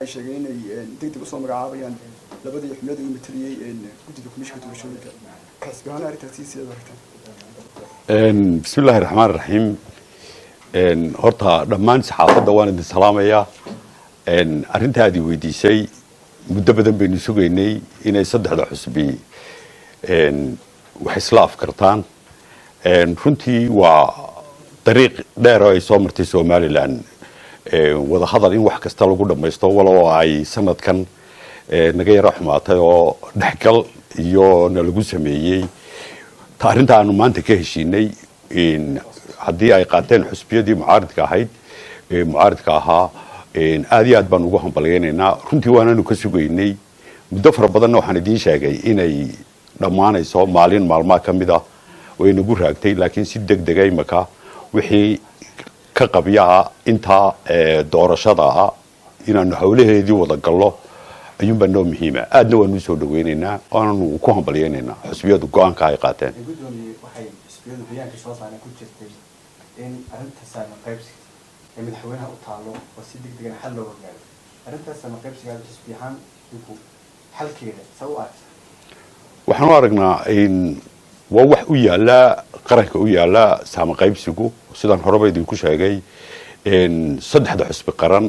sheegeen inay degdeg u soo magacaabayaan labadii xubnood ee mataliyay guddiga komishanka doorashooyinka xisbiyaana arrintaasi sida wartan bismillaahi raxmaani raxiim horta dhammaan saxaafadda waan idin salaamayaa arrintaadii weydiisay muddo badan baynu sugaynay inay saddexda xusbi wax isla afkartaan runtii waa dariiq dheer oo ay soo martay somalilan wada hadal in wax kasta lagu dhamaysto walow ay sanadkan naga yara xumaatay oo dhexgal iyo na lagu sameeyey arrinta aanu maanta ka heshiinay haddii ay qaateen xusbiyadii mucaaridka ahayd mucaaridka ahaa aad iyo aad baan ugu hambalyaynaynaa runtii waananu ka sugaynay muddo fara badanna waxaan idiin sheegay inay dhammaanayso maalin maalmaha ka mid ah way nagu raagtay laakiin si degdega imaka wixii ka qabyaha intaa doorashada ah inaanu hawlaheedii wada gallo ayuunbaa noo muhiima aadna waanu soo dhaweynaynaa waananu ku hambalyaynaynaa xusbiyadu go-aanka ay qaateen waxay xisbiyadu bayaanka soo saareen ku jirtay in arrinta saama qaybsiga ee madaxweynaha u taalo oo si degdegan xal looga gaaro arrintaas saama qaybsiga xisbi ahaan wuxuu xalkeeda saw aragtay waxaan u aragnaa waa wax u yaala qaranka u yaala saama qaybsigu sidaan horeba idinku sheegay saddexda xusbi qaran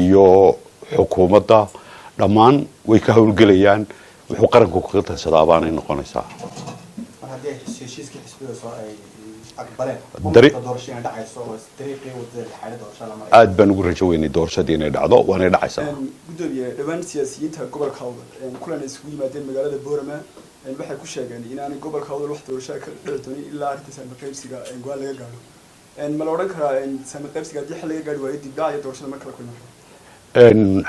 iyo xukuumadda dhammaan way ka howlgelayaan wuxuu qaranku kaga tansadaa baanay noqonaysaa aad baan ugu rajo weynay doorashadii inay dhacdo waanay dhacaysaa gudoomiye dhawaan siyaasiyiinta gobolka Awdal kulan isugu yimaadeen magaalada Boorama waxay ku sheegeen inaanay gobolka Awdal wax doorasho ka dhici doonin ilaa arrinta saama qaybsiga go'aan laga gaaro ma la oran karaa saama qaybsiga haddii xal laga gaari waayo dib dhacaya doorashada marka la kulmo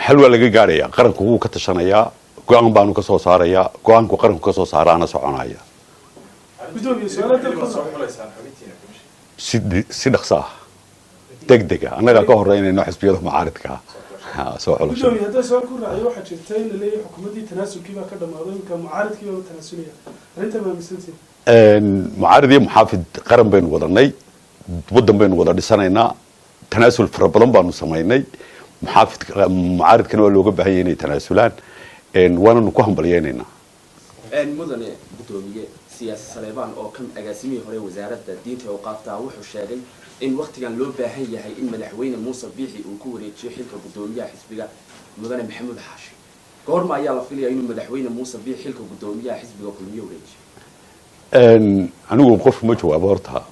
xal waa laga gaarayaa qaranku wuu ka tashanayaa go-aan baanu ka soo saarayaa go-aanku qaranku ka soo saaraana soconaya si dhaqso ah degdega annagaa ka horeynayno xisbiyada mucaaridka soo xulasho hadda soo ku raacay waxa jirtay in la leeyahay xukuumadii tanaasulkii baa ka dhamaaday inka mucaaridkii oo tanaasulaya arrinta ma misantii mucaarid iyo muxaafid qaran baynu wadanay waddan baynu wada dhisanaynaa tanaasul fara badan baanu samaynay mucaaridkana waa looga baahan yahay inay tanaasulaan waananu ku hambalyaynaynaa mudane gudoomiye siyaasi Saleebaan oo kan agaasimihii hore wasaaradda diinta oo qaaftaa wuxuu sheegay in waqtigan loo baahan yahay in madaxweyne Muuse Biixi uu ku wareejiyo xilka gudoomiyaha xisbiga mudane Maxamuud Xaashi goorma ayaa la filayaa inuu madaxweyne Muuse Biixi xilka gudoomiyaha xisbiga kulmiye wareejiyo anigu qof ma jawaabo horta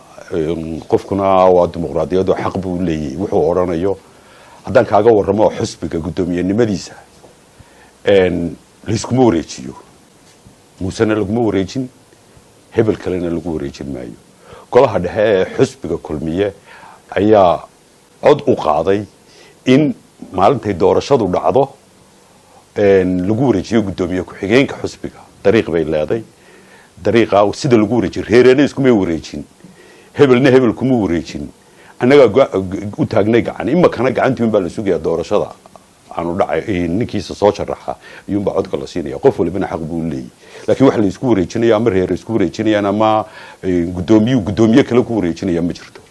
qofkuna waa dimuqraadiyadu xaq buu leeyahay wuxuu oranayo haddaan kaaga warramo xisbiga gudoomiyenimadiisa layskuma wareejiyo muusena laguma wareejin hebel kalena lagu wareejin maayo golaha dhexe ee xisbiga kulmiye ayaa cod u qaaday in maalintay doorashadu dhacdo lagu wareejiyo gudoomiye ku-xigeenka xisbiga dariiq bay leeday dariiqa sida lagu wareejiyo reerena iskuma wareejin hebelna hebel kuma wareejin annagaa u taagnay gacan imakana gacantii unbaa la sugayaa doorashada aanu dhacay ninkiisa soo sharaxa iyuunbaa codka la siinaya qof walibana xaq buu leeyahay laakiin waxa la isku wareejinaya ama reer isku wareejinayaan ama gudoomiye kale ku wareejinaya ma jirto